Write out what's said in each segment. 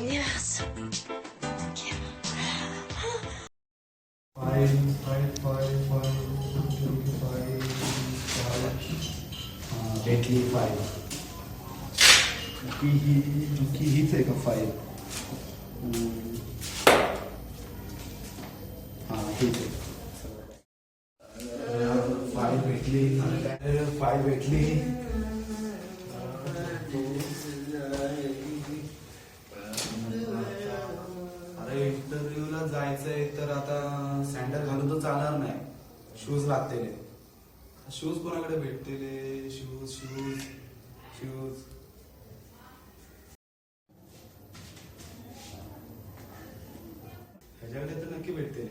yes. Five, five, five, five, 25, 5. Bentley 5. की हीच आहे का 5? हां हीच आहे. 5 भेटली. 5 भेटली. अरे इंटरव्ह्यूला जायचंय तर आता सँडल घालून तर चालणार नाही. शूज लागतील. शूज कोणाकडे भेटतील? शूज शूज शूज ह्याच्याकडे तर नक्की भेटतील.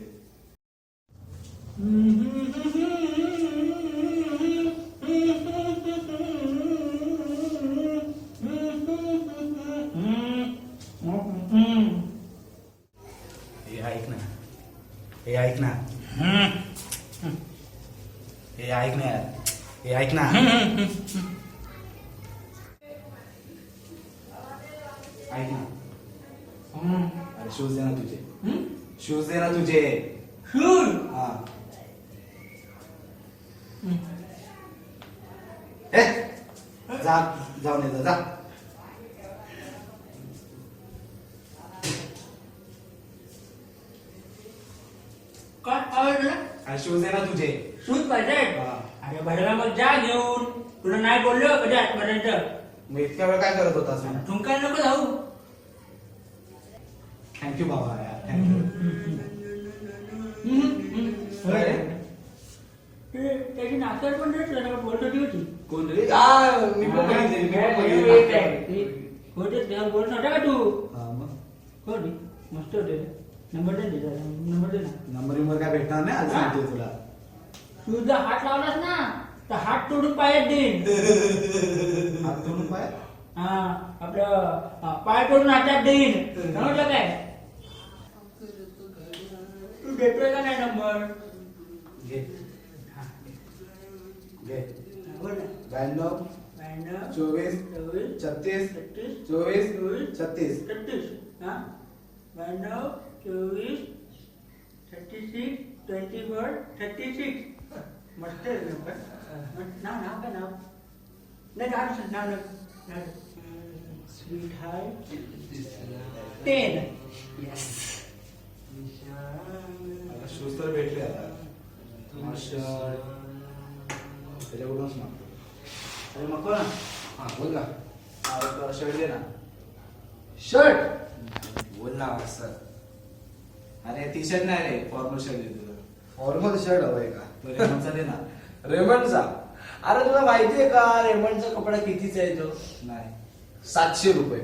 हे ऐक ना. हे ऐक ना. हे ऐक ना यार. हे ऐक ना. ऐक ना. अरे शूज दे ना तुझे. शूज दे ना तुझे. शूज हा. जा जाऊन येतो जा. काय आवडलं? अरे शूज दे ना तुझे. शूज पाहिजे? हा. अरे भरला मग जा घेऊन. तुला नाही बोललो कधी आजपर्यंत. मग इतक्या वेळ काय करत होतास? ठुमका नको जाऊ. थँक्यू बाबा यार. थँक्यू. त्याची नाचर पण नाही तुला बोलत होती. कोण रे? मी पण बघितले. मी पण बघितले. होते बोलत नव्हता का तू? हा मग हो मस्त होते. नंबर दे नंबर दे ना. नंबर काय भेटणार नाही. आज सांगते तुला. तुझा हात लावलास ना तर हात तोडून पायात देईन. हात तोडून पाय. हा आपलं पाय तोडून हातात देईन. समजलं काय? तू देतोय का नाही नंबर? घे घे. बोल ना. 92 92 24 24 36 36 24 36. 36 हा 92 24 36 24 36. मस्त आहे नंबर. नाव नाव काय नाव? नाही नाव स्वीट हाय 10. येस. शूज तर भेटले आता. त्याच्याकडूनच मागतो. अरे नको ना. हा बोल ना. शर्ट दे ना. शर्ट बोल ना सर. अरे टी शर्ट नाही रे. फॉर्मल शर्ट दे तुला. फॉर्मल शर्ट हवंय का? रेमंडचा दे ना. रेमंडचा? अरे तुला माहितीये का रेमंडचा कपडा कितीचा आहे तो? नाही. 700 रुपये.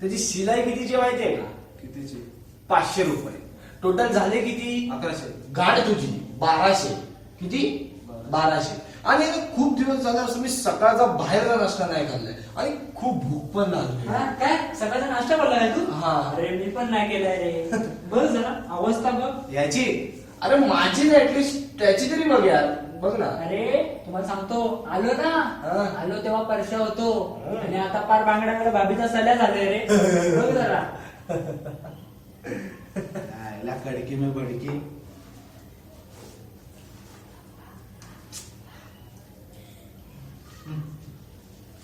त्याची शिलाई कितीची माहितीये का? कितीची? 500 रुपये. टोटल झाले किती? 1100. गाड तुझी 1200. किती? 1200. आणि खूप दिवस झाले असं मी सकाळचा बाहेरचा नाश्ता नाही खाल्लाय आणि खूप भूक पण लागली. हा काय सकाळचा नाश्ता बोलला आहे तू? हा. अरे मी पण नाही केलाय रे. बघ जरा अवस्था बघ याची. अरे माझी ना ऍटलिस्ट त्याची तरी बघ यार. बघ ना. अरे तुम्हाला सांगतो आलो ना हा. आलो तेव्हा परशा होतो आणि आता पार बांगड्याकडे भाभीचा सल्या झालाय रे. बघ जरा. ला कडकी में बडकी.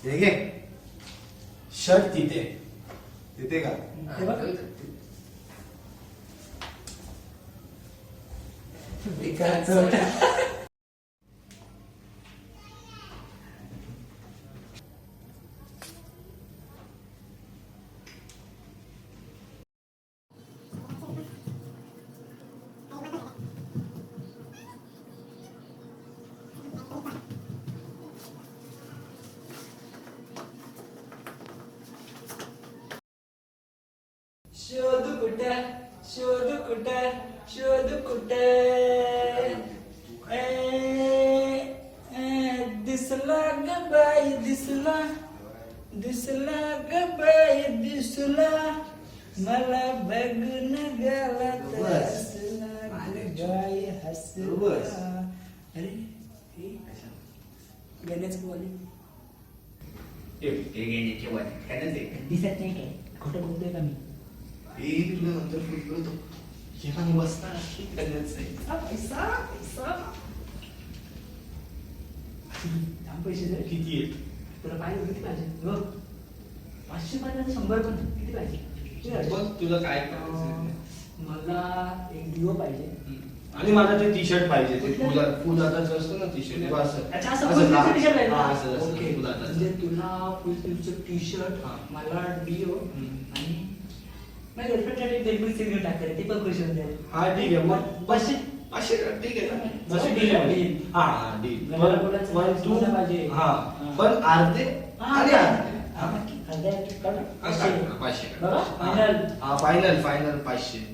हे घे. शर्ट तिथे. तिथे का? हे बघ. शोध कुठे शोध कुठे शोध कुठे दिसला ग बाई दिसला दिसला ग बाई दिसला मला बघून गेला तर हसला ग बाई हसला. अरे हे गाण्याचं बोल. ते घेण्याचे वाट. दिसत नाही काय? खोटं बोलतोय का मी? ए तुला नंतर फोन करतो. हे पण मस्त आहे. पैसा पैसा पैसा. थांब, पैसे दे. किती आहे? तुला पाहिजे किती पाहिजे? हो. 500 पाहिजे, 100 पण किती पाहिजे? किती पाहिजे? बघ तुला काय पाहिजे. मला एक डिओ पाहिजे. आणि मला ते टी शर्ट पाहिजे ते फुलाचं असतं ना टी शर्ट अच्छा, असं full sleeve टी-शर्ट पाहिजे ना? ओके. फुलाचं म्हणजे तुला फुल स्लीवचं टी शर्ट, हा. मला डिओ हम्म. आणि माझ्या गर्लफ्रेंडसाठी डेबिट सिग्नल टाकते ते पण खुश होते. हा ठीक आहे मग 500 500 ठीक आहे ना जशी deal आहे, deal. हा डील मला बोलायचं पण तू समजा पाहिजे. हा हा. पण अर्धे आणि अर्धे हा, नक्की. अर्ध्या याच्यात काढ. हा, 500. पाचशे बघा, final. हा फायनल फायनल 500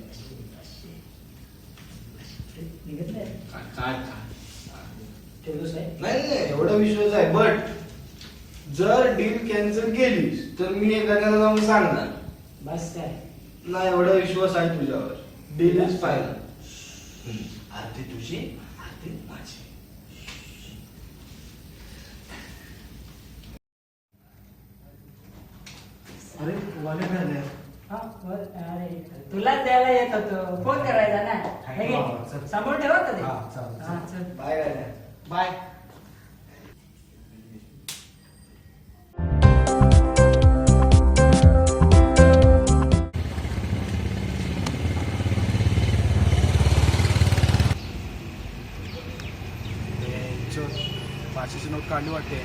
निघतलंय. काय काय ठेवलोच आहे. नाही नाही एवढा विश्वास आहे बट जर डील कॅन्सल केलीस तर मी एखाद्याला जाऊन सांगणार बस काय. नाही एवढा विश्वास आहे तुझ्यावर डील इज फायनल अर्धे तुझे अर्धे माझे अरे वाले झाले हा, अरे तुलाच द्यायला येत होतो. फोन करायचा ना. हे घे. हा, चल. समोर ठेवा होतं ते. हा, चालेल, हा, चल. बाय काय बाय पाचशेची नोट काढली वाटते.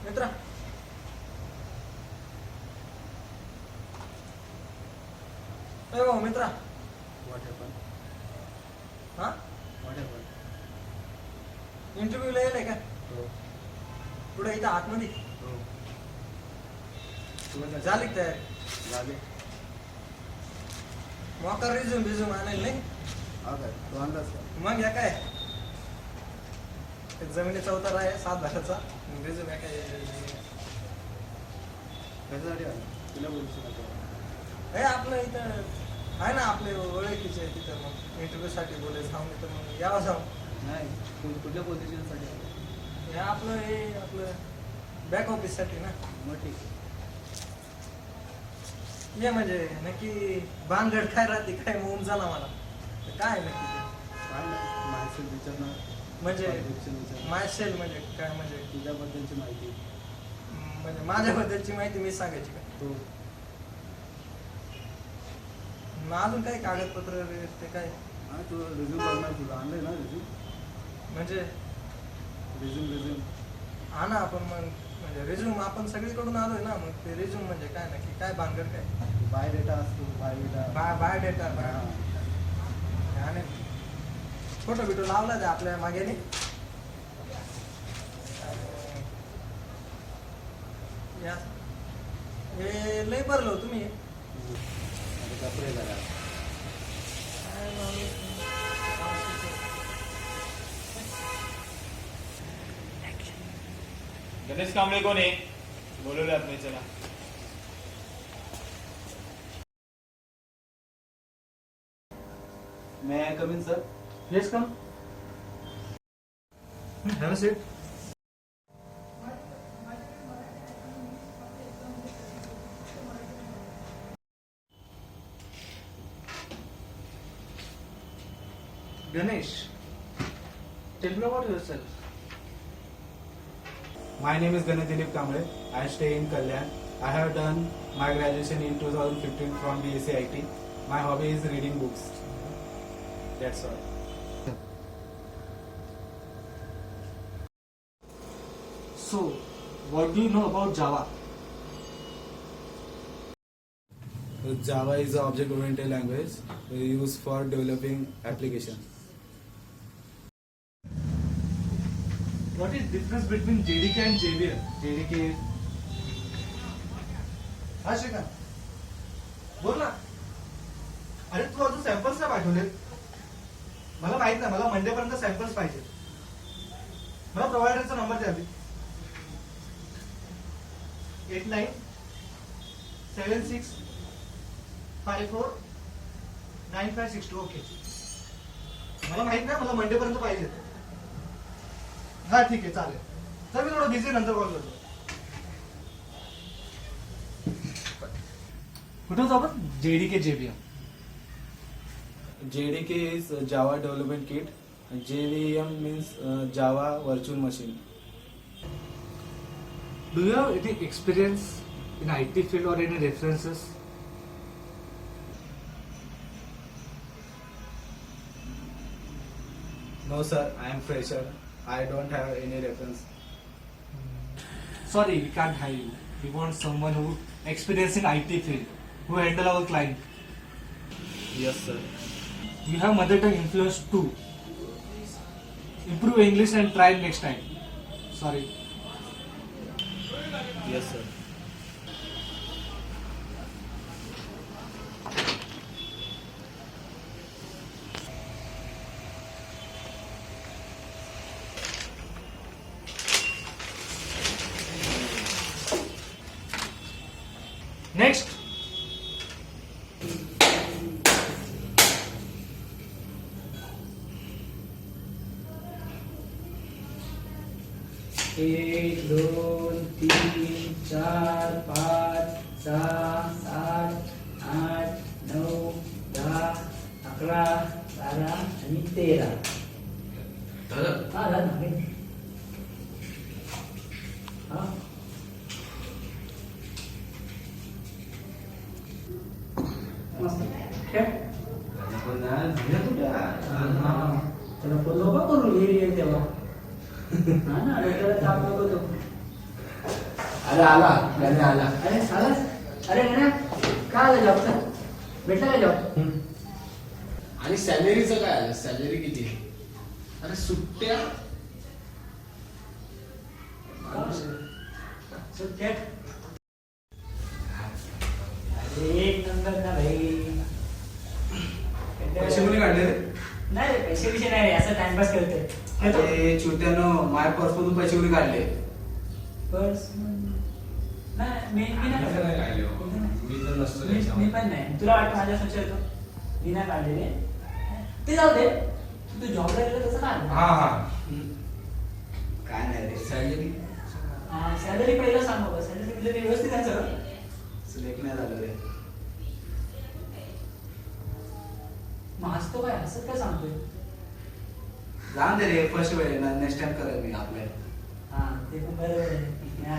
मित्रा ए भाऊ मित्रा हा इंटरव्ह्यूला येईल का पुढे इथं आतमध्ये झाली का तयारी मॉकर रिझ्यूम बिझ्यूम आणायला नाही मग या काय एक जमिनीचा उतार आहे 7 लाखाचा रिझ्यूम या काय हे आपलं इथं आहे ना आपले ओळखीचे तिथं मग इंटरव्ह्यू साठी बोलायचं सांगू तर मग यावं जाऊ नाही कुठल्या पोझिशनसाठी हे आपलं बॅक ऑफिस साठी ना मग ठीक ये म्हणजे नक्की भानगड काय राहते काय मूम झाला मला तर काय नक्की ते? काय नाही माहिती विचारणार म्हणजे मायसेल म्हणजे काय म्हणजे तुझ्याबद्दलची माहिती म्हणजे माझ्याबद्दलची माहिती मी सांगायची का तो मग अजून काही कागदपत्र वगैरे ते काय हा तू रिझ्यूम करणार तुला आणलंय ना रिझ्यूम म्हणजे रिझ्यूम हा ना आपण मग म्हणजे रिझ्यूम आपण सगळीकडून आलोय ना मग ते रिझ्यूम म्हणजे काय नक्की काय भानगड काय बायोडेटा असतो बायोडेटा बायोडेटा आणि फोटो बिटो लावला ते आपल्या मागेने या हे लय भरलो तुम्ही कपडे जरा गणेश कांबळे कोण आहे बोलवलं आपण चला may I come in sir yes come have seat Ganesh, tell me about yourself. My name is Ganesh Dilip Kamble. I stay in Kalyan. I have done my graduation in 2015 from BSc IT. My hobby is reading books. That's all. So, what do you know about Java? Java is an object-oriented language used for developing applications. What is difference between JDK and JVM? JDK. हा श्रीकांत बोल ना. अरे तू अजून samples नाही पाठवले. मला माहित नाही, मला मंडे पर्यंत सॅम्पल्स पाहिजे. मला प्रोव्हायडरचा नंबर द्या आधी. 8976549562. ओके, मला माहित नाही, मला मंडे पर्यंत पाहिजे. हा ठीक आहे, चालेल. तर मी थोडं बिझी, नंतर कॉल करतो. कुठं होतो आपण? JDK, JVM. JDK is Java Development Kit. JVM means Java Virtual Machine. Do you have any experience in IT field or any references? No sir, I am fresher. I don't have any reference. Sorry, we can't hire you. We want someone who experienced in IT field, who handle our client. Yes sir. You have mother tongue influence too. Improve English and try next time. Sorry. Yes sir. Next. एक, दोन, तीन, चार, पाच, सहा, सात, आठ, 9, 10, 11, 12 आणि 13. हा, झालं ना. हा. मस्त. ठेव. त्याला बोललो का करू येईल तेव्हा. हा ना, डोक्याला ताप नको तो. अरे आला, त्याने आला. अरे सालास, अरे ना काय आलं जॉबचं? भेटला का जॉब? आणि सॅलरीचं काय आलं? सॅलरी किती? अरे सुट्ट्या. सुट्ट्या? अरे एक नंबर ना भाई. पैसे कोणी काढले रे? नाही रे, पैसे विषय नाही रे, असं टाइमपास करतोय. येतो? अरे चुत्यानो, माझ्या पर्स मधून पैसे कोणी काढले? पर्स नाही, मी नाही काढले. मी पण नाही. तुला वाटतं माझ्या सोच येतो? मी नाही काढलेले. ते जाऊ दे. तू जॉबला गेलं तसं काय? काय नाही रे, सॅलरी सॅलरी पहिलं सांग बाबा. सॅलरी बिलरी व्यवस्थित आहे सगळं? सिलेक्ट नाही झालं रे. मग हसतो काय? हसत काय सांगतोय? जाऊन दे रे, फर्स्ट वेळ नेक्स्ट टाइम करेल मी आपल्या. हा, ते पण बरोबर आहे. हा,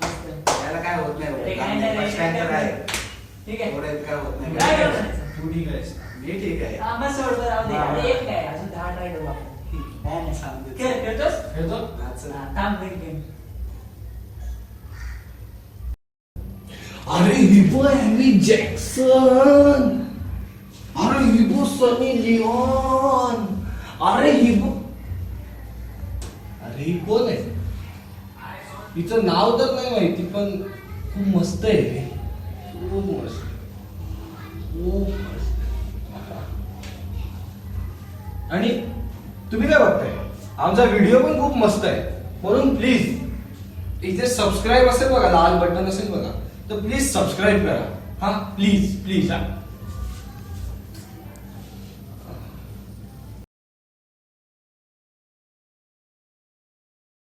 मस्त. याला काय होत नाही अरे बाबा. काय नाही रे, फर्स्ट टाइम तर आहे. ठीक आहे. एवढं काय होत नाही. काय करायचं? तू ठीक आहेस? मी ठीक आहे. हा, मग सोड बरं, राहू दे. अरे एक काय, अजून 10 ट्राय करू आपण. नाही, नाही. सांगतो. खेळतोस? नाच. हा, थांब गेम. अरे हिबो हॅरी जॅक्सन. अरे हिबो सनी लिओन. अरे हिबो. अरे ही कोण आहे? हिचं नाव तर नाही माहिती, पण खूप मस्त आहे रे. खूप मस्त, खूप मस्त. आणि तुम्ही काय बघताय? आमचा व्हिडिओ पण खूप मस्त आहे, म्हणून प्लीज इथे सबस्क्राईब असेल बघा, लाल बटन असेल बघा, तर प्लीज सबस्क्राईब करा. हा, प्लीज प्लीज. हा.